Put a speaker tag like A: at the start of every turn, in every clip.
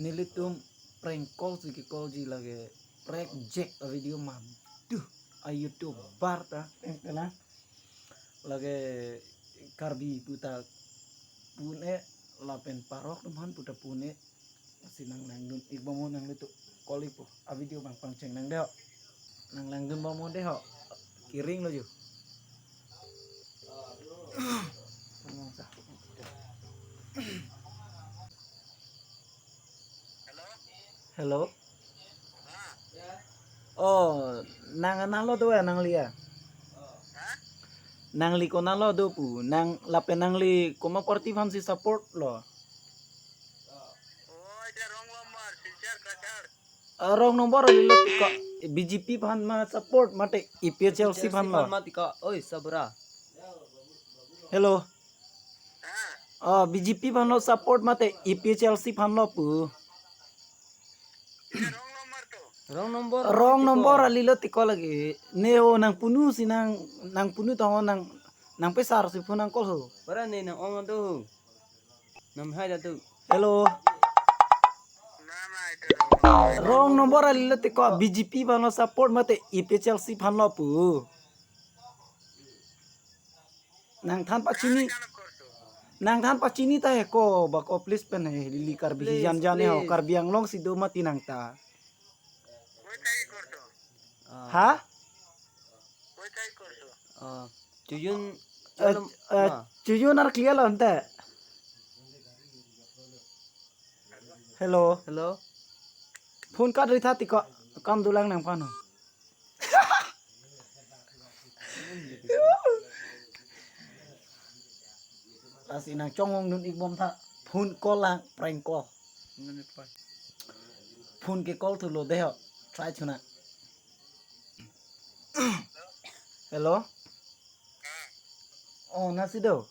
A: nilitum prank call sigi call ji lagi prank jack a video mam duh a YouTube bar ta tengkela lagi karbi puta pune lapen parok teman puta pune sinang nang dun igbomo nang litu kolipo a video bang pangceng nang deo nang lang dun bomo deho kiring lo ju hello oh nang lo tuh ya nang lia nang li ko nang lo do pu nang lapen nang li koma korti fan si support lo rong nomor lilo tika BJP fan ma support mate IPL Chelsea fan lo
B: tika oi sabra
A: hello oh BJP fan lo support mate IPL Chelsea fan lo pu rong nomor lilo tiko lagi neo nang punu si nang punu tahu nang pesar si pun nang kol ho
B: para ne nang ong tu nam hai da tu
A: hello rong nomor lilo tiko BJP fan lo support mate IPL Chelsea fan lo pu nang than pak chini ta ko bako please pen he lili karbi jan jane ho karbi ang long si do mati nang ta ha
B: Juyun
A: Jujun ar clear lo ante hello
B: hello
A: phone card ri tha tiko kam dulang nang pano Asi nang chongong nun igbom tha phone call lang prank call phone ke call thulo deho try chuna hello oh nasi do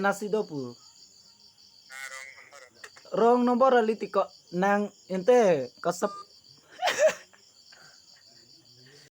A: nasi do pu rong nomor ali tiko nang ente kasap